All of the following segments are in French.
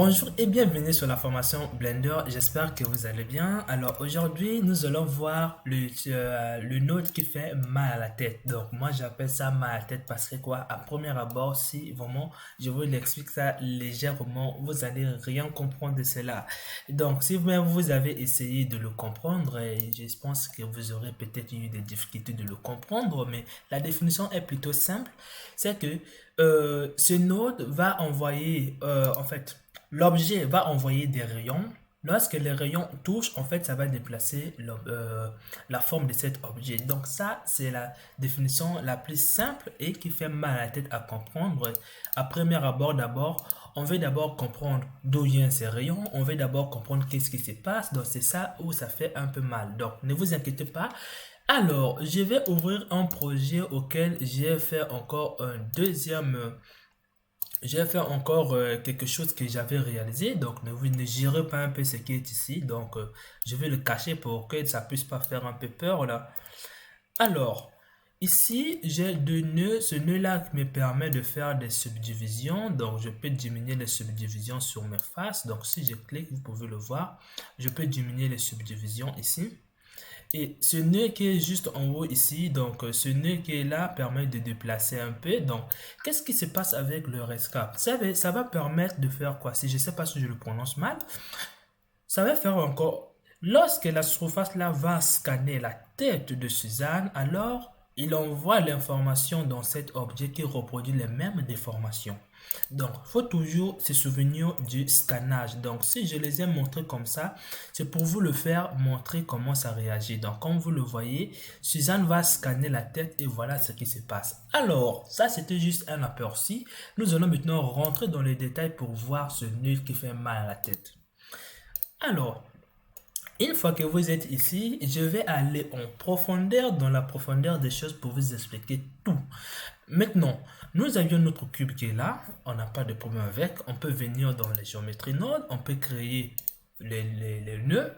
Bonjour et bienvenue sur la formation Blender, j'espère que vous allez bien. Alors aujourd'hui nous allons voir le node qui fait mal à la tête. Donc moi j'appelle ça mal à la tête parce que quoi, à premier abord, si vraiment je vous l'explique ça légèrement, vous allez rien comprendre de cela. Donc si même vous avez essayé de le comprendre, et je pense que vous aurez peut-être eu des difficultés de le comprendre, mais la définition est plutôt simple, c'est que ce node va envoyer en fait l'objet va envoyer des rayons. Lorsque les rayons touchent, en fait, ça va déplacer la forme de cet objet. Donc ça, c'est la définition la plus simple et qui fait mal à la tête à comprendre. À premier abord, d'abord, on veut d'abord comprendre d'où viennent ces rayons. On veut d'abord comprendre qu'est-ce qui se passe. Donc c'est ça où ça fait un peu mal. Donc ne vous inquiétez pas. Alors, je vais ouvrir un projet auquel j'ai fait encore un deuxième j'ai fait encore quelque chose que j'avais réalisé, donc ne gérez pas un peu ce qui est ici, donc je vais le cacher pour que ça puisse pas faire un peu peur là. Alors, ici j'ai deux nœuds, ce nœud là me permet de faire des subdivisions, donc je peux diminuer les subdivisions sur mes faces, donc si je clique vous pouvez le voir, je peux diminuer les subdivisions ici. Et ce nœud qui est juste en haut ici, donc ce nœud qui est là permet de déplacer un peu. Donc, qu'est-ce qui se passe avec le rescap? Ça va permettre de faire quoi? Si je ne sais pas si je le prononce mal, ça va faire encore, lorsque la surface là va scanner la tête de Suzanne, alors il envoie l'information dans cet objet qui reproduit les mêmes déformations. Donc, il faut toujours se souvenir du scannage. Donc, si je les ai montrés comme ça, c'est pour vous le faire montrer comment ça réagit. Donc, comme vous le voyez, Suzanne va scanner la tête et voilà ce qui se passe. Alors, ça c'était juste un aperçu. Nous allons maintenant rentrer dans les détails pour voir ce nœud qui fait mal à la tête. Alors, une fois que vous êtes ici, je vais aller en profondeur, dans la profondeur des choses pour vous expliquer tout. Maintenant, nous avions notre cube qui est là, on n'a pas de problème avec, on peut venir dans les géométries nodes, on peut créer les nœuds.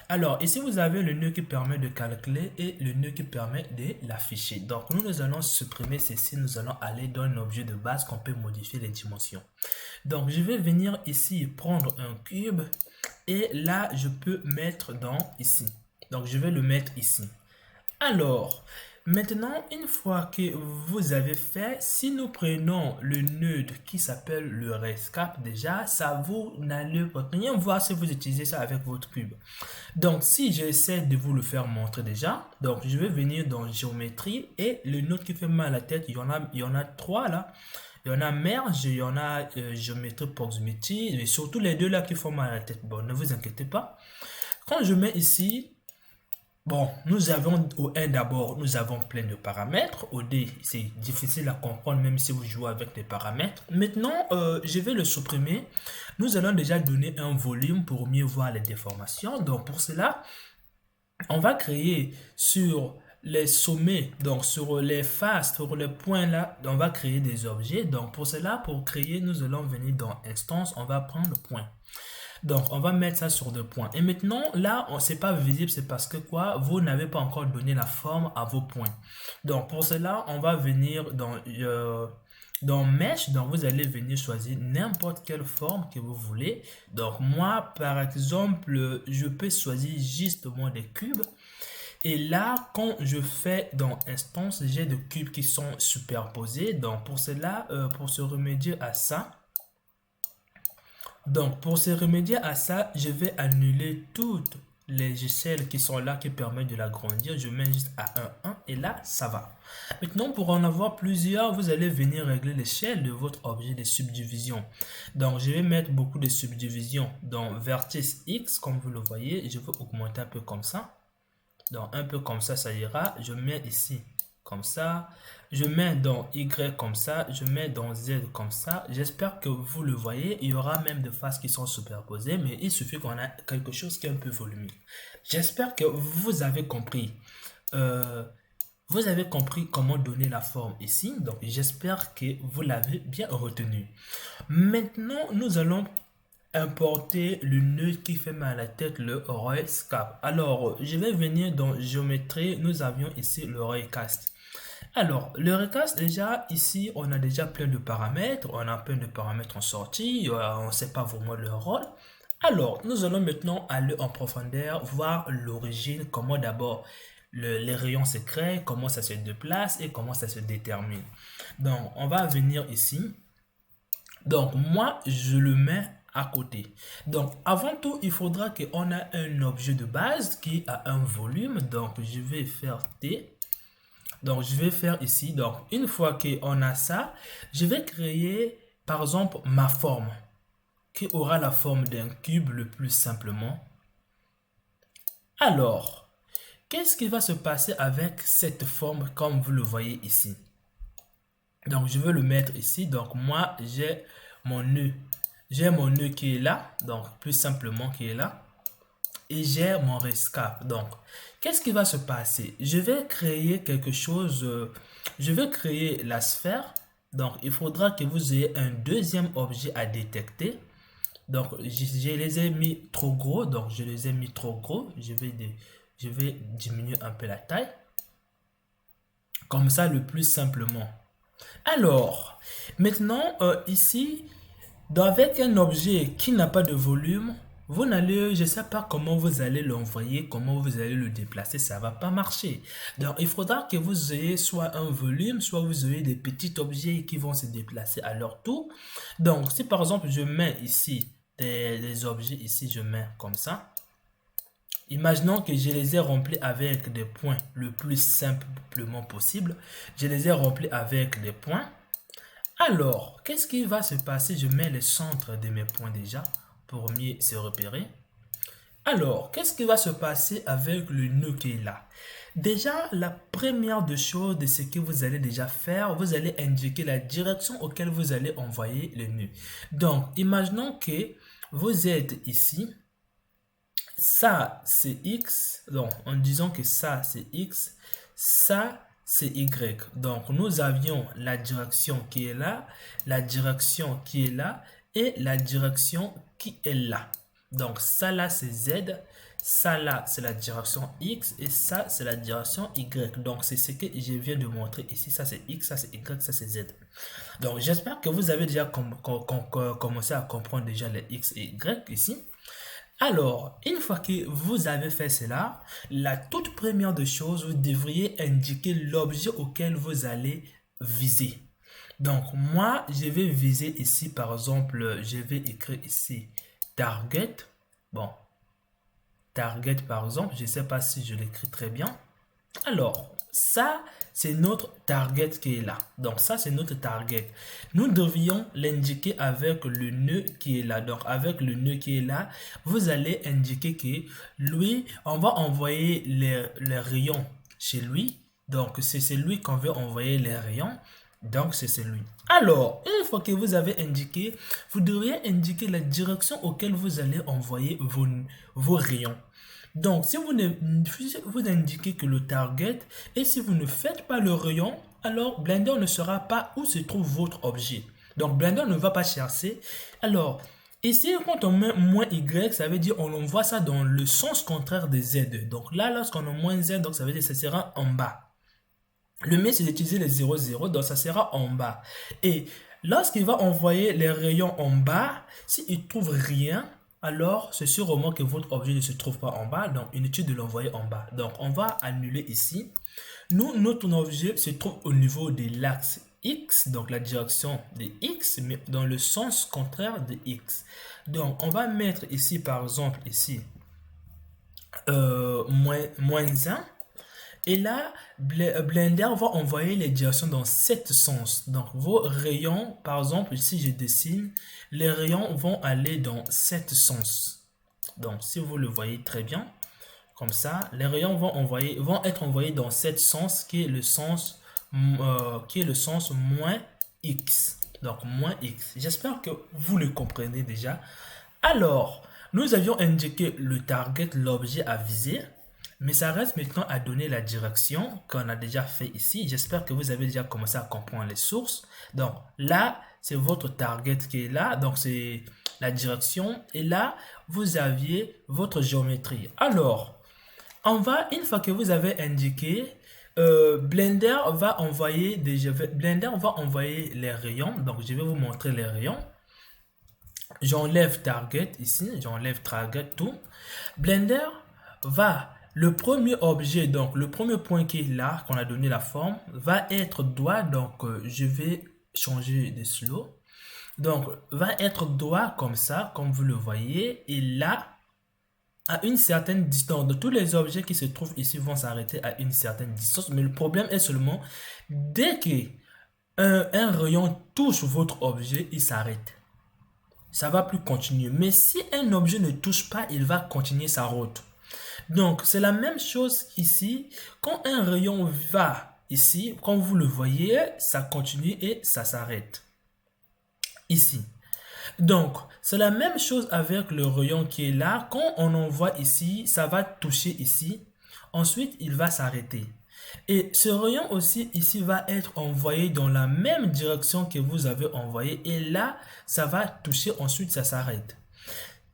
Alors, ici vous avez le nœud qui permet de calculer et le nœud qui permet de l'afficher. Donc, nous allons supprimer ceci, nous allons aller dans un objet de base qu'on peut modifier les dimensions. Donc, je vais venir ici prendre un cube et là, je peux mettre dans ici. Donc, je vais le mettre ici. Alors, maintenant, une fois que vous avez fait, si nous prenons le nœud qui s'appelle le rescap, déjà, ça vous n'allez rien voir si vous utilisez ça avec votre cube. Donc, si j'essaie de vous le faire montrer déjà, donc je vais venir dans géométrie et le nœud qui fait mal à la tête, il y en a trois là. Il y en a merge, il y en a géométrie proximity, et surtout les deux là qui font mal à la tête. Bon, ne vous inquiétez pas. Quand je mets ici, bon, nous avons au 1 d'abord, nous avons plein de paramètres. Au D, c'est difficile à comprendre même si vous jouez avec des paramètres. Maintenant, je vais le supprimer. Nous allons déjà donner un volume pour mieux voir les déformations. Donc pour cela, on va créer sur les sommets, donc sur les faces, sur les points là, on va créer des objets. Donc pour cela, pour créer, nous allons venir dans instance, on va prendre point. Donc, on va mettre ça sur deux points. Et maintenant, là, c'est pas visible, c'est parce que quoi, vous n'avez pas encore donné la forme à vos points. Donc, pour cela, on va venir dans Mesh. Donc, vous allez venir choisir n'importe quelle forme que vous voulez. Donc, moi, par exemple, je peux choisir justement des cubes. Et là, quand je fais dans instance, j'ai des cubes qui sont superposés. Donc, pour cela, pour se remédier à ça, donc, pour se remédier à ça, je vais annuler toutes les échelles qui sont là qui permettent de l'agrandir. Je mets juste à 1, 1 et là, ça va. Maintenant, pour en avoir plusieurs, vous allez venir régler l'échelle de votre objet de subdivision. Donc, je vais mettre beaucoup de subdivisions dans vertice X, comme vous le voyez. Je vais augmenter un peu comme ça. Donc, un peu comme ça ira. Je mets ici comme ça, je mets dans Y comme ça, je mets dans Z comme ça. J'espère que vous le voyez, il y aura même des faces qui sont superposées, mais il suffit qu'on a quelque chose qui est un peu volumineux. J'espère que vous avez compris. Vous avez compris comment donner la forme ici, donc j'espère que vous l'avez bien retenu. Maintenant, nous allons importer le nœud qui fait mal à la tête, le rescap. Alors, je vais venir dans géométrie, nous avions ici le recast. Alors, le recast, déjà, ici, on a déjà plein de paramètres. On a plein de paramètres en sortie. On ne sait pas vraiment leur rôle. Alors, nous allons maintenant aller en profondeur, voir l'origine, comment d'abord les rayons se créent, comment ça se déplace et comment ça se détermine. Donc, on va venir ici. Donc, moi, je le mets à côté. Donc, avant tout, il faudra qu'on ait un objet de base qui a un volume. Donc, je vais faire T. Donc, je vais faire ici. Donc, une fois qu'on a ça, je vais créer, par exemple, ma forme qui aura la forme d'un cube le plus simplement. Alors, qu'est-ce qui va se passer avec cette forme comme vous le voyez ici? Donc, je veux le mettre ici. Donc, moi, j'ai mon nœud. J'ai mon nœud qui est là. Donc, plus simplement qui est là. Et j'ai mon rescape. Donc, qu'est-ce qui va se passer? Je vais créer quelque chose. Je vais créer la sphère. Donc, il faudra que vous ayez un deuxième objet à détecter. Donc, je les ai mis trop gros. Donc, je les ai mis trop gros. Je vais diminuer un peu la taille. Comme ça, le plus simplement. Alors, maintenant, ici, avec un objet qui n'a pas de volume, vous n'allez, je ne sais pas comment vous allez l'envoyer, comment vous allez le déplacer, ça ne va pas marcher. Donc, il faudra que vous ayez soit un volume, soit vous ayez des petits objets qui vont se déplacer à leur tour. Donc, si par exemple, je mets ici des objets, ici, je mets comme ça. Imaginons que je les ai remplis avec des points le plus simplement possible. Je les ai remplis avec des points. Alors, qu'est-ce qui va se passer? Je mets le centre de mes points déjà pour mieux se repérer. Alors, qu'est-ce qui va se passer avec le nœud qui est là? Déjà, la première des choses de ce que vous allez déjà faire, vous allez indiquer la direction auquel vous allez envoyer le nœud. Donc, imaginons que vous êtes ici. Ça, c'est X. Donc, en disant que ça, c'est X. Ça, c'est Y. Donc, nous avions la direction qui est là, la direction qui est là et la direction qui est là. Donc, ça là, c'est Z. Ça là, c'est la direction X et ça, c'est la direction Y. Donc, c'est ce que je viens de montrer ici. Ça, c'est X, ça, c'est Y, ça, c'est Z. Donc, j'espère que vous avez déjà commencé à comprendre déjà les X et Y ici. Alors, une fois que vous avez fait cela, la toute première des choses, vous devriez indiquer l'objet auquel vous allez viser. Donc, moi, je vais viser ici, par exemple, je vais écrire ici target. Bon, target par exemple, je ne sais pas si je l'écris très bien. Alors, ça, c'est notre target qui est là. Donc, ça, c'est notre target. Nous devrions l'indiquer avec le nœud qui est là. Donc, avec le nœud qui est là, vous allez indiquer que lui, on va envoyer les rayons chez lui. Donc, c'est celui qu'on veut envoyer les rayons. Donc, c'est celui. Alors, une fois que vous avez indiqué, vous devriez indiquer la direction auquel vous allez envoyer vos rayons. Donc, si vous indiquez que le target, et si vous ne faites pas le rayon, alors Blender ne saura pas où se trouve votre objet. Donc, Blender ne va pas chercher. Alors, ici, quand on met moins Y, ça veut dire on envoie ça dans le sens contraire de Z. Donc là, lorsqu'on a moins Z, donc ça veut dire que ça sera en bas. Le mieux, c'est d'utiliser les 0, 0, donc ça sera en bas. Et lorsqu'il va envoyer les rayons en bas, s'il ne trouve rien, alors c'est sûrement que votre objet ne se trouve pas en bas, donc inutile de l'envoyer en bas. Donc on va annuler ici. Notre objet se trouve au niveau de l'axe X, donc la direction de X, mais dans le sens contraire de X. Donc on va mettre ici par exemple, ici, moins 1. Et là, Blender va envoyer les directions dans cet sens. Donc, vos rayons, par exemple, si je dessine, les rayons vont aller dans cet sens. Donc, si vous le voyez très bien, comme ça, les rayons vont être envoyés dans cet sens qui est le sens, moins X. Donc, moins X. J'espère que vous le comprenez déjà. Alors, nous avions indiqué le target, l'objet à viser. Mais ça reste maintenant à donner la direction qu'on a déjà fait ici. J'espère que vous avez déjà commencé à comprendre les sources. Donc là, c'est votre target qui est là. Donc c'est la direction. Et là, vous aviez votre géométrie. Alors, une fois que vous avez indiqué, Blender va envoyer les rayons. Donc, je vais vous montrer les rayons. J'enlève Target ici, j'enlève Target tout. Blender va, le premier objet, donc le premier point qui est là, qu'on a donné la forme, va être droit. Donc, je vais changer de slow. Donc, va être droit comme ça, comme vous le voyez. Et là, à une certaine distance, de tous les objets qui se trouvent ici vont s'arrêter à une certaine distance. Mais le problème est seulement, dès que un rayon touche votre objet, il s'arrête. Ça va plus continuer. Mais si un objet ne touche pas, il va continuer sa route. Donc, c'est la même chose ici. Quand un rayon va ici, comme vous le voyez, ça continue et ça s'arrête. Ici. Donc, c'est la même chose avec le rayon qui est là. Quand on envoie ici, ça va toucher ici. Ensuite, il va s'arrêter. Et ce rayon aussi ici va être envoyé dans la même direction que vous avez envoyé. Et là, ça va toucher, ensuite ça s'arrête.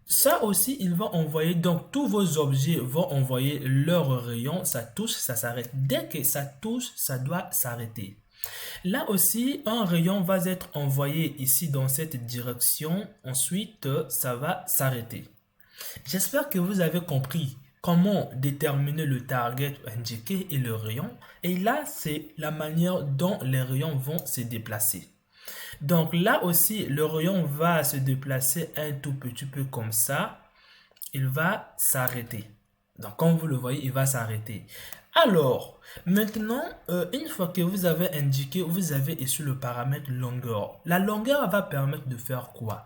Ça aussi, il va envoyer, donc tous vos objets vont envoyer leur rayon, ça touche, ça s'arrête. Dès que ça touche, ça doit s'arrêter. Là aussi, un rayon va être envoyé ici dans cette direction, ensuite ça va s'arrêter. J'espère que vous avez compris comment déterminer le target indiqué et le rayon. Et là, c'est la manière dont les rayons vont se déplacer. Donc là aussi, le rayon va se déplacer un tout petit peu comme ça. Il va s'arrêter. Donc comme vous le voyez, il va s'arrêter. Alors, maintenant, une fois que vous avez indiqué, vous avez ici le paramètre longueur. La longueur va permettre de faire quoi?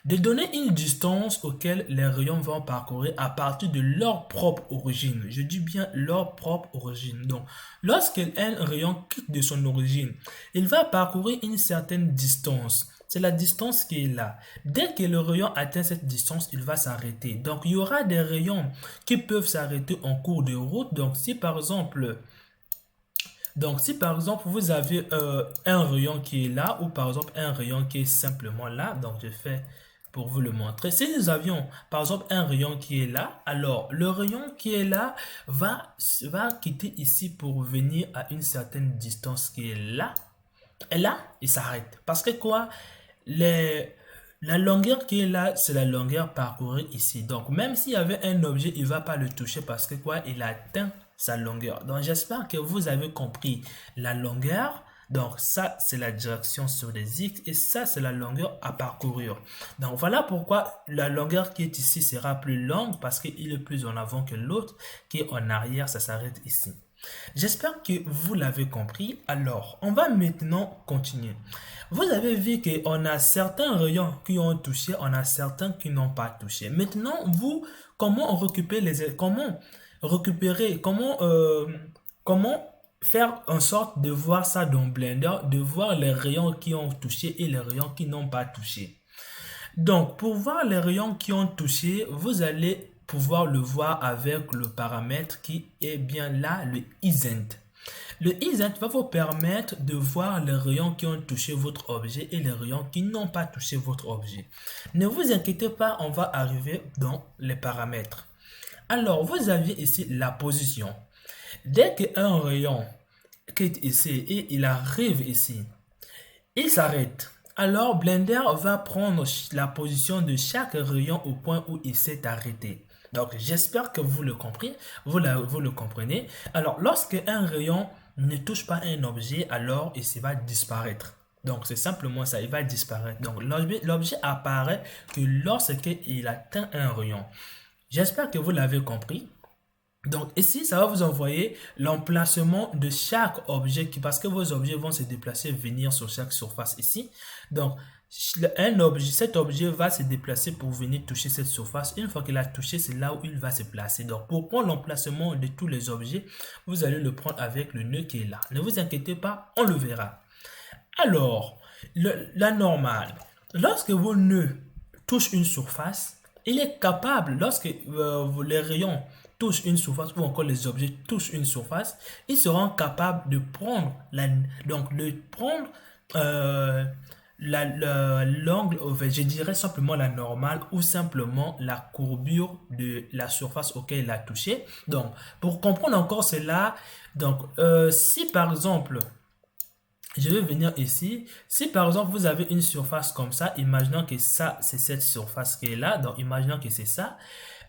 De donner une distance auquel les rayons vont parcourir à partir de leur propre origine. Je dis bien leur propre origine. Donc, lorsqu'un rayon quitte de son origine, il va parcourir une certaine distance. C'est la distance qui est là. Dès que le rayon atteint cette distance, il va s'arrêter. Donc, il y aura des rayons qui peuvent s'arrêter en cours de route. Donc, si par exemple, vous avez un rayon qui est là ou par exemple un rayon qui est simplement là, donc je fais pour vous le montrer. Si nous avions par exemple un rayon qui est là, alors le rayon qui est là va quitter ici pour venir à une certaine distance qui est là. Et là, il s'arrête. Parce que quoi? La longueur qui est là, c'est la longueur parcourue ici. Donc, même s'il y avait un objet, il ne va pas le toucher parce que quoi? Il atteint sa longueur. Donc, j'espère que vous avez compris la longueur. Donc, ça, c'est la direction sur les X et ça, c'est la longueur à parcourir. Donc, voilà pourquoi la longueur qui est ici sera plus longue parce qu'il est plus en avant que l'autre qui est en arrière, ça s'arrête ici. J'espère que vous l'avez compris. Alors, on va maintenant continuer. Vous avez vu qu'on a certains rayons qui ont touché, on a certains qui n'ont pas touché. Maintenant, comment faire en sorte de voir ça dans Blender, de voir les rayons qui ont touché et les rayons qui n'ont pas touché. Donc, pour voir les rayons qui ont touché, vous allez pouvoir le voir avec le paramètre qui est bien là, le Isent. Le Isent va vous permettre de voir les rayons qui ont touché votre objet et les rayons qui n'ont pas touché votre objet. Ne vous inquiétez pas, on va arriver dans les paramètres. Alors, vous aviez ici la position. Dès qu'un rayon quitte ici et il arrive ici, il s'arrête. Alors, Blender va prendre la position de chaque rayon au point où il s'est arrêté. Donc, j'espère que vous le comprenez. Vous le comprenez. Alors, lorsque un rayon ne touche pas un objet, alors il va disparaître. Donc, c'est simplement ça, il va disparaître. Donc, l'objet apparaît que lorsqu'il atteint un rayon. J'espère que vous l'avez compris. Donc ici, ça va vous envoyer l'emplacement de chaque objet parce que vos objets vont se déplacer, venir sur chaque surface ici. Donc, cet objet va se déplacer pour venir toucher cette surface. Une fois qu'il a touché, c'est là où il va se placer. Donc, pour prendre l'emplacement de tous les objets, vous allez le prendre avec le nœud qui est là. Ne vous inquiétez pas, on le verra. Alors, la normale. Lorsque vos nœuds touchent une surface, il est capable, lorsque les rayons touchent une surface ou encore les objets touchent une surface, ils seront capables de prendre l'angle, je dirais simplement la normale ou simplement la courbure de la surface auquel il a touché. Donc, pour comprendre encore cela, donc, si par exemple, je vais venir ici, si par exemple vous avez une surface comme ça, imaginons que ça, c'est cette surface qui est là, donc imaginons que c'est ça.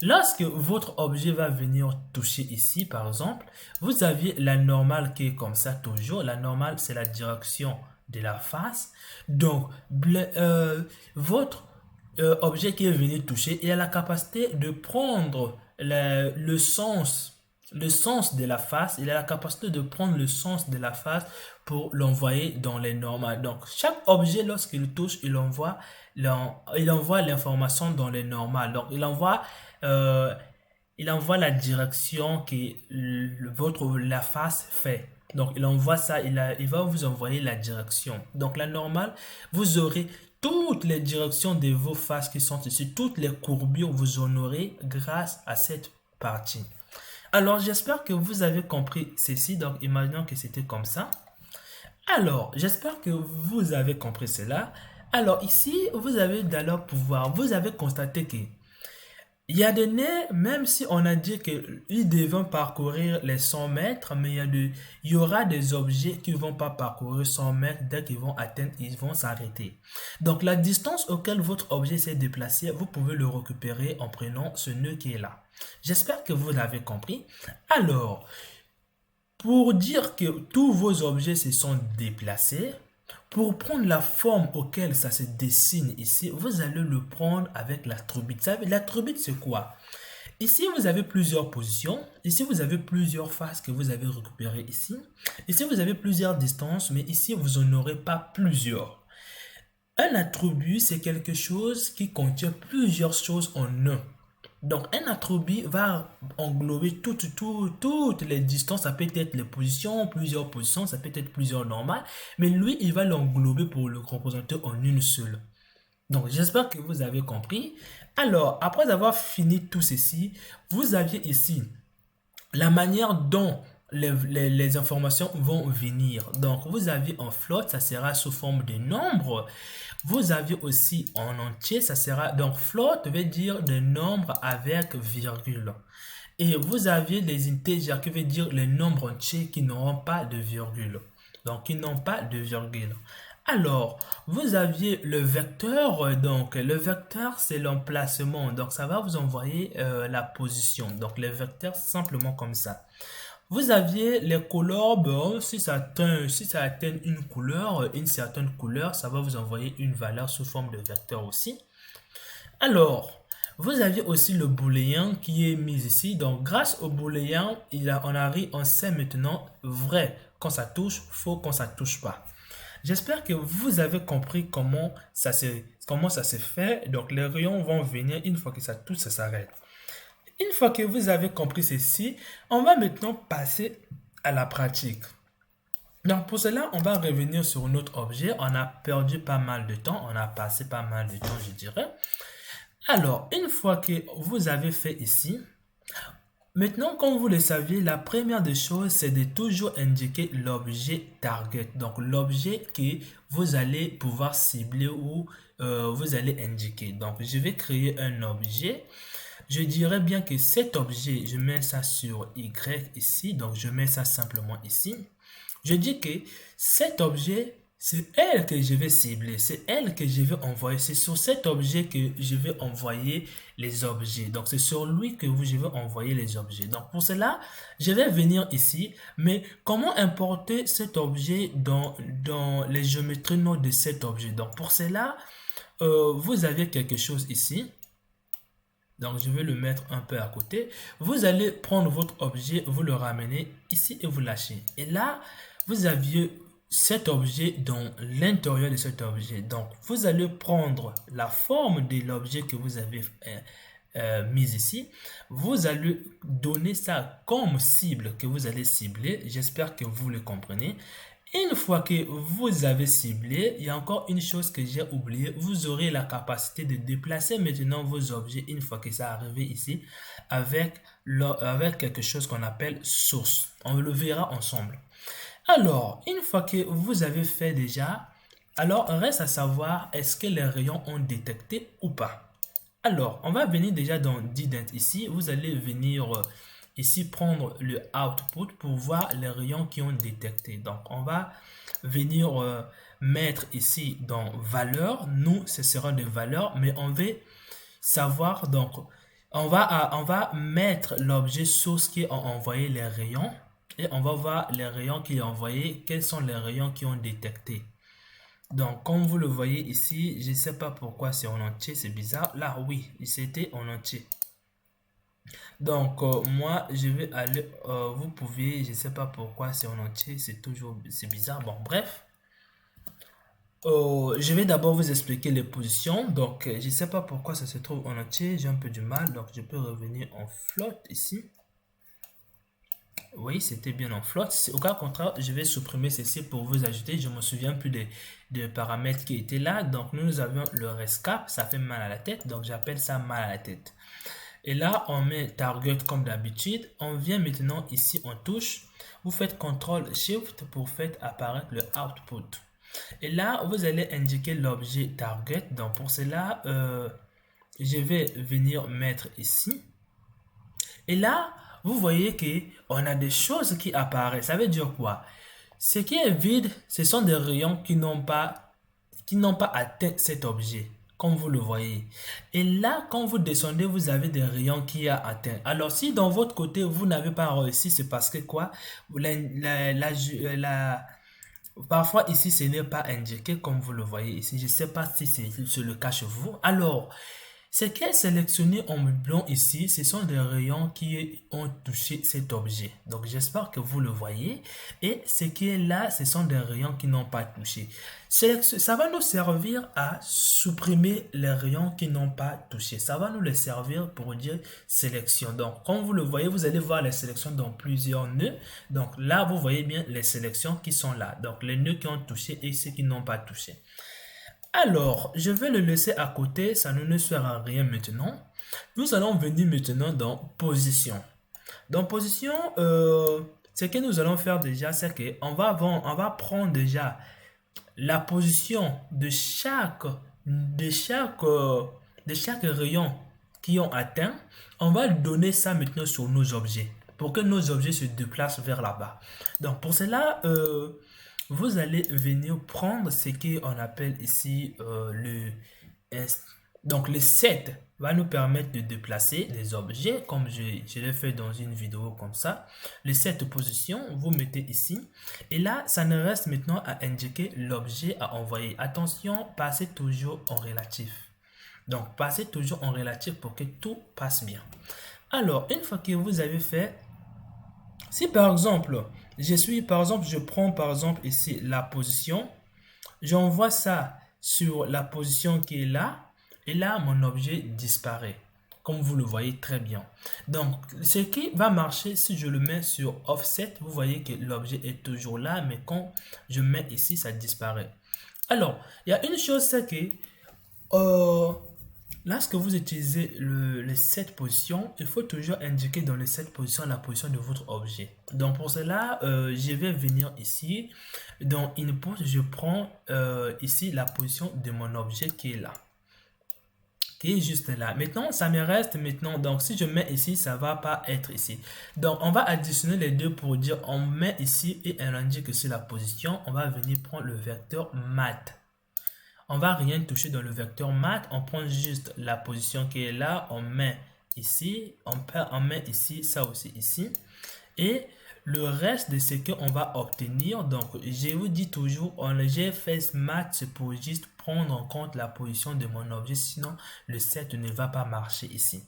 Lorsque votre objet va venir toucher ici, par exemple, vous aviez la normale qui est comme ça toujours. La normale, c'est la direction de la face. Donc, votre objet qui est venu toucher, il a la capacité de prendre le sens de la face. Il a la capacité de prendre le sens de la face pour l'envoyer dans les normales. Donc, chaque objet, lorsqu'il touche, il envoie l'information dans les normales. Donc, euh, il envoie la direction que la face fait. Donc, il envoie ça, il va vous envoyer la direction. Donc, la normale, vous aurez toutes les directions de vos faces qui sont ici, toutes les courbures, vous en aurez grâce à cette partie. Alors, j'espère que vous avez compris ceci. Donc, imaginons que c'était comme ça. Alors, j'espère que vous avez compris cela. Alors, ici, vous avez d'alors pouvoir, vous avez constaté que il y a des nez, même si on a dit qu'ils devaient parcourir les 100 mètres, mais il y aura des objets qui ne vont pas parcourir 100 mètres. Dès qu'ils vont atteindre, ils vont s'arrêter. Donc, la distance auquel votre objet s'est déplacé, vous pouvez le récupérer en prenant ce nœud qui est là. J'espère que vous l'avez compris. Alors, pour dire que tous vos objets se sont déplacés, pour prendre la forme auquel ça se dessine ici, vous allez le prendre avec l'attribute. L'attribute, c'est quoi? Ici, vous avez plusieurs positions. Ici, vous avez plusieurs faces que vous avez récupérées ici. Ici, vous avez plusieurs distances, mais ici, vous n'en aurez pas plusieurs. Un attribut, c'est quelque chose qui contient plusieurs choses en un. Donc, un attribut va englober toutes les distances. Ça peut être les positions, plusieurs positions, ça peut être plusieurs normales. Mais lui, il va l'englober pour le représenter en une seule. Donc, j'espère que vous avez compris. Alors, après avoir fini tout ceci, vous aviez ici la manière dont les informations vont venir. Donc, vous avez en flotte, ça sera sous forme de nombres. Vous avez aussi en entier, ça sera, donc float veut dire des nombres avec virgule. Et vous avez les integers qui veut dire les nombres entiers qui n'auront pas de virgule. Donc, qui n'ont pas de virgule. Alors, vous aviez le vecteur, donc le vecteur c'est l'emplacement, donc ça va vous envoyer la position. Donc, le vecteur c'est simplement comme ça. Vous aviez les couleurs, bon, si ça atteint une certaine couleur, ça va vous envoyer une valeur sous forme de vecteur aussi. Alors, vous aviez aussi le booléen qui est mis ici. Donc, grâce au booléen, on sait maintenant vrai quand ça touche, faux quand ça touche pas. J'espère que vous avez compris comment ça se fait. Donc, les rayons vont venir une fois que ça touche, ça s'arrête. Une fois que vous avez compris ceci, on va maintenant passer à la pratique. Donc pour cela, on va revenir sur notre objet. On a perdu pas mal de temps, on a passé pas mal de temps, je dirais. Alors, une fois que vous avez fait ici, maintenant, comme vous le saviez, la première des choses, c'est de toujours indiquer l'objet target. Donc, l'objet que vous allez pouvoir cibler ou vous allez indiquer. Donc, je vais créer un objet. Je dirais bien que cet objet, je mets ça sur Y ici, donc je mets ça simplement ici. Je dis que cet objet, c'est elle que je vais cibler, c'est elle que je vais envoyer, c'est sur cet objet que je vais envoyer les objets. Donc c'est sur lui que je vais envoyer les objets. Donc pour cela, je vais venir ici, mais comment importer cet objet dans les géométries nodes de cet objet? Donc pour cela, vous avez quelque chose ici. Donc, je vais le mettre un peu à côté. Vous allez prendre votre objet, vous le ramenez ici et vous lâchez. Et là, vous aviez cet objet dans l'intérieur de cet objet. Donc, vous allez prendre la forme de l'objet que vous avez mis ici. Vous allez donner ça comme cible que vous allez cibler. J'espère que vous le comprenez. Une fois que vous avez ciblé, il y a encore une chose que j'ai oublié. Vous aurez la capacité de déplacer maintenant vos objets une fois que ça arrive ici avec quelque chose qu'on appelle source. On le verra ensemble. Alors, une fois que vous avez fait déjà, Alors, reste à savoir, est-ce que les rayons ont détecté ou pas? Alors, on va venir déjà dans Didn't ici. Vous allez venir ici prendre le output pour voir les rayons qui ont détecté. Donc, on va venir mettre ici dans valeur. Nous, ce sera des valeurs, mais on veut savoir, donc, on va mettre l'objet source qui a envoyé les rayons et on va voir les rayons qui ont envoyé, quels sont les rayons qui ont détecté. Donc, comme vous le voyez ici, je ne sais pas pourquoi c'est en entier, c'est bizarre. Là, oui, c'était en entier. Donc, moi, je vais aller, vous pouvez, je ne sais pas pourquoi c'est en entier, c'est bizarre. Bon, bref. Je vais d'abord vous expliquer les positions. Donc, je ne sais pas pourquoi ça se trouve en entier, j'ai un peu du mal. Donc, je peux revenir en float ici. Oui, c'était bien en float. Au cas contraire, je vais supprimer ceci pour vous ajouter. Je ne me souviens plus des paramètres qui étaient là. Donc, nous avions le rescap. Ça fait mal à la tête. Donc, j'appelle ça mal à la tête. Et là, on met target comme d'habitude. On vient maintenant ici, on touche. Vous faites CTRL SHIFT pour faire apparaître le output. Et là, vous allez indiquer l'objet target. Donc, pour cela, je vais venir mettre ici. Et là, vous voyez qu'on a des choses qui apparaissent. Ça veut dire quoi? Ce qui est vide, ce sont des rayons qui n'ont pas atteint cet objet, comme vous le voyez. Et là, quand vous descendez, vous avez des rayons qui ont atteint. Alors, si dans votre côté, vous n'avez pas réussi, c'est parce que quoi? Parfois, ici, ce n'est pas indiqué, comme vous le voyez ici. Je ne sais pas si c'est le cas chez vous. Alors, ce qui est sélectionné en blanc ici, ce sont des rayons qui ont touché cet objet. Donc, j'espère que vous le voyez. Et ce qui est là, ce sont des rayons qui n'ont pas touché. Ça va nous servir à supprimer les rayons qui n'ont pas touché. Ça va nous les servir pour dire sélection. Donc, comme vous le voyez, vous allez voir les sélections dans plusieurs nœuds. Donc, là, vous voyez bien les sélections qui sont là. Donc, les nœuds qui ont touché et ceux qui n'ont pas touché. Alors, je vais le laisser à côté, ça ne nous sert à rien maintenant. Nous allons venir maintenant dans position. Dans position, ce que nous allons faire déjà, c'est qu'on on va prendre déjà la position de chaque rayon qui ont atteint. On va donner ça maintenant sur nos objets pour que nos objets se déplacent vers là-bas. Donc, pour cela, vous allez venir prendre ce qu'on appelle ici donc le set va nous permettre de déplacer les objets comme je l'ai fait dans une vidéo comme ça. Le set position, vous mettez ici et là ça ne reste maintenant à indiquer l'objet à envoyer. Attention, passez toujours en relatif. Donc passez toujours en relatif pour que tout passe bien. Alors une fois que vous avez fait, si par exemple je prends par exemple ici la position, j'envoie ça sur la position qui est là, et là mon objet disparaît, comme vous le voyez très bien. Donc ce qui va marcher si je le mets sur offset, vous voyez que l'objet est toujours là, mais quand je mets ici, ça disparaît. Alors, il y a une chose, c'est que lorsque vous utilisez le set position, il faut toujours indiquer dans le set position la position de votre objet. Donc pour cela, je vais venir ici. Dans Input, je prends ici la position de mon objet qui est là. Qui est juste là. Maintenant, ça me reste maintenant. Donc si je mets ici, ça va pas être ici. Donc on va additionner les deux pour dire on met ici et on indique que c'est la position. On va venir prendre le vecteur mat. On va rien toucher dans le vecteur mat, on prend juste la position qui est là, on met ici, on met ici, ça aussi ici. Et le reste de ce qu'on va obtenir, donc je vous dis toujours, j'ai fait mat, c'est pour juste prendre en compte la position de mon objet, sinon le set ne va pas marcher ici.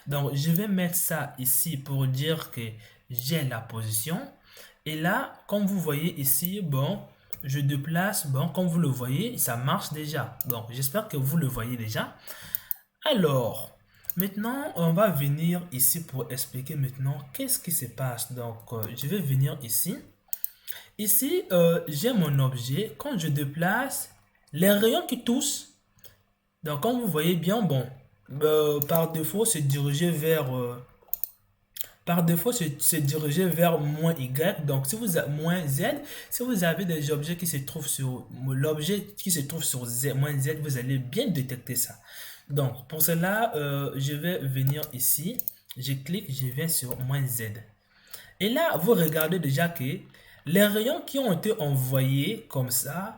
Donc je vais mettre ça ici pour dire que j'ai la position. Et là, comme vous voyez ici, bon, je déplace, bon, comme vous le voyez, ça marche déjà. Donc, j'espère que vous le voyez déjà. Alors, maintenant, on va venir ici pour expliquer maintenant qu'est-ce qui se passe. Donc, je vais venir ici. Ici, j'ai mon objet. Quand je déplace, les rayons qui touchent, donc comme vous voyez bien, bon, par défaut, c'est dirigé vers par défaut se diriger vers moins Y. Donc, si vous avez moins Z, si vous avez des objets qui se trouvent sur l'objet qui se trouve sur Z, moins Z, vous allez bien détecter ça. Donc, pour cela, je vais venir ici. Je clique, je viens sur moins Z. Et là, vous regardez déjà que les rayons qui ont été envoyés comme ça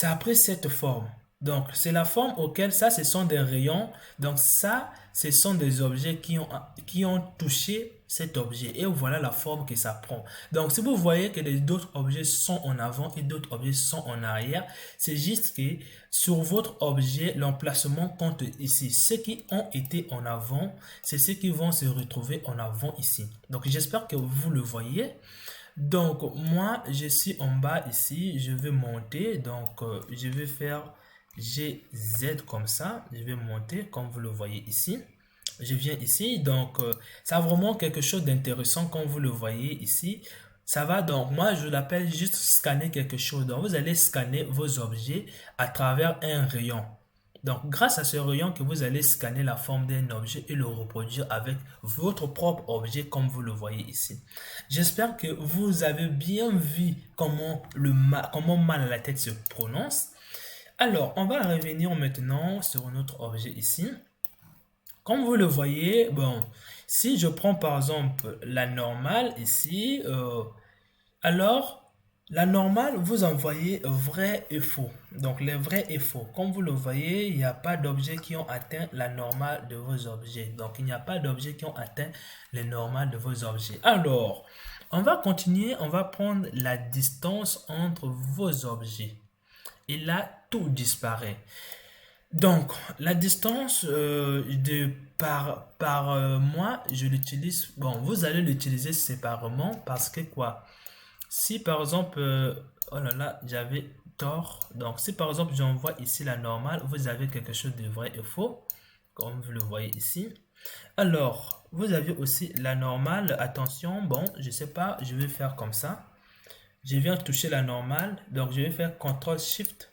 a pris cette forme. Donc, c'est la forme auquel ça, ce sont des rayons. Donc, ça, ce sont des objets qui ont touché cet objet. Et voilà la forme que ça prend. Donc, si vous voyez que d'autres objets sont en avant et d'autres objets sont en arrière, c'est juste que sur votre objet, l'emplacement compte ici. Ceux qui ont été en avant, c'est ceux qui vont se retrouver en avant ici. Donc, j'espère que vous le voyez. Donc, moi, je suis en bas ici. Je vais monter. Donc, je vais faire GZ comme ça. Je vais monter comme vous le voyez ici. Je viens ici. Donc, ça a vraiment quelque chose d'intéressant comme vous le voyez ici. Ça va donc, moi, je l'appelle juste scanner quelque chose. Donc, vous allez scanner vos objets à travers un rayon. Donc, grâce à ce rayon que vous allez scanner la forme d'un objet et le reproduire avec votre propre objet comme vous le voyez ici. J'espère que vous avez bien vu comment mal à la tête se prononce. Alors, on va revenir maintenant sur notre objet ici. Comme vous le voyez, bon, si je prends par exemple la normale ici, alors la normale, vous envoyez vrai et faux. Donc les vrais et faux. Comme vous le voyez, il n'y a pas d'objets qui ont atteint la normale de vos objets. Donc il n'y a pas d'objets qui ont atteint les normales de vos objets. Alors, on va continuer, on va prendre la distance entre vos objets. Et là, tout disparaît. Donc, la distance par mois, je l'utilise. Bon, vous allez l'utiliser séparément parce que quoi? Si par exemple, oh là là, j'avais tort. Donc, si par exemple, j'envoie ici la normale, vous avez quelque chose de vrai et faux, comme vous le voyez ici. Alors, vous avez aussi la normale. Attention, bon, je sais pas, je vais faire comme ça. Je viens toucher la normale, donc je vais faire CTRL-SHIFT.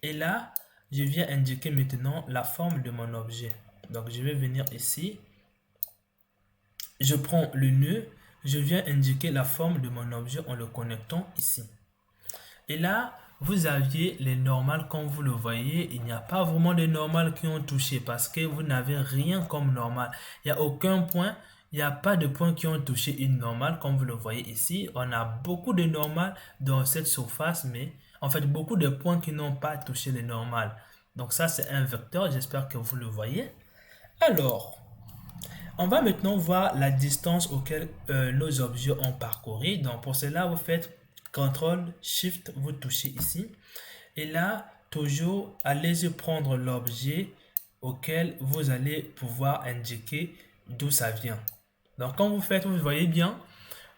Et là, je viens indiquer maintenant la forme de mon objet. Donc, je vais venir ici. Je prends le nœud. Je viens indiquer la forme de mon objet en le connectant ici. Et là, vous aviez les normales comme vous le voyez. Il n'y a pas vraiment de normales qui ont touché parce que vous n'avez rien comme normal. Il n'y a aucun point. Il n'y a pas de points qui ont touché une normale comme vous le voyez ici. On a beaucoup de normales dans cette surface, mais en fait, beaucoup de points qui n'ont pas touché les normales. Donc ça, c'est un vecteur. J'espère que vous le voyez. Alors, on va maintenant voir la distance auquel nos objets ont parcouru. Donc pour cela, vous faites CTRL, SHIFT, vous touchez ici. Et là, toujours, allez-y prendre l'objet auquel vous allez pouvoir indiquer d'où ça vient. Donc quand vous faites, vous voyez bien,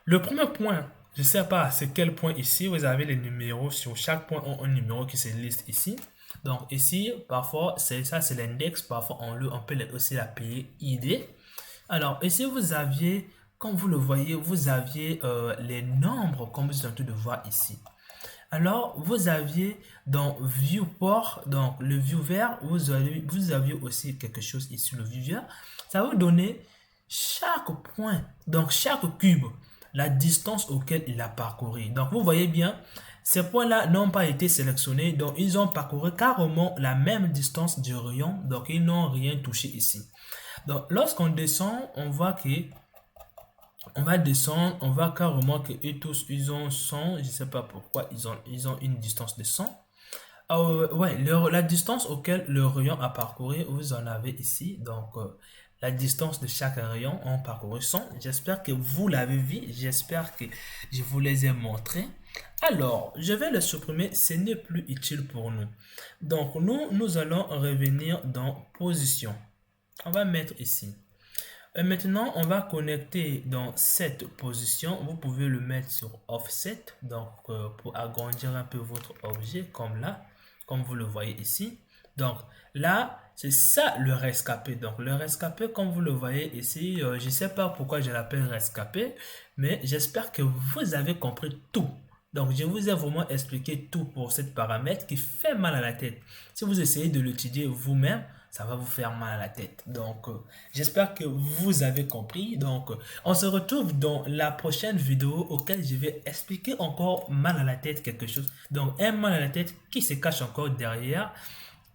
le premier point, je ne sais pas c'est quel point ici, vous avez les numéros, sur chaque point un numéro qui se liste ici. Donc ici, parfois, ça c'est l'index, parfois on peut aussi l'appeler ID. Alors ici, vous aviez, comme vous le voyez, vous aviez les nombres comme vous êtes en train de voir ici. Alors, vous aviez dans Viewport, donc le viewer, vous aviez aussi quelque chose ici, le viewer. Ça va vous donner chaque point, donc chaque cube, la distance auquel il a parcouru. Donc, vous voyez bien, ces points-là n'ont pas été sélectionnés, donc ils ont parcouru carrément la même distance du rayon, donc ils n'ont rien touché ici. Donc, lorsqu'on descend, on voit que on va descendre, on voit carrément que eux tous, ils ont 100, je ne sais pas pourquoi, ils ont une distance de 100. Ouais, la distance auquel le rayon a parcouru, vous en avez ici. Donc, la distance de chaque rayon ont parcouru 100. J'espère que vous l'avez vu. J'espère que je vous les ai montrés. Alors, je vais le supprimer. Ce n'est plus utile pour nous. Donc, nous allons revenir dans position. On va mettre ici. Et maintenant, on va connecter dans cette position. Vous pouvez le mettre sur offset. Donc, pour agrandir un peu votre objet comme là. Comme vous le voyez ici. Donc là, c'est ça le rescapé. Donc le rescapé, comme vous le voyez ici, je ne sais pas pourquoi je l'appelle rescapé, mais j'espère que vous avez compris tout. Donc je vous ai vraiment expliqué tout pour cette paramètre qui fait mal à la tête. Si vous essayez de l'étudier vous-même, ça va vous faire mal à la tête. Donc, j'espère que vous avez compris. Donc, on se retrouve dans la prochaine vidéo auquel je vais expliquer encore mal à la tête quelque chose. Donc, un mal à la tête qui se cache encore derrière,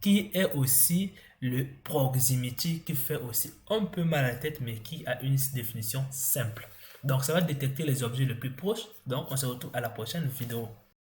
qui est aussi le proximity, qui fait aussi un peu mal à la tête, mais qui a une définition simple. Donc, ça va détecter les objets les plus proches. Donc, on se retrouve à la prochaine vidéo.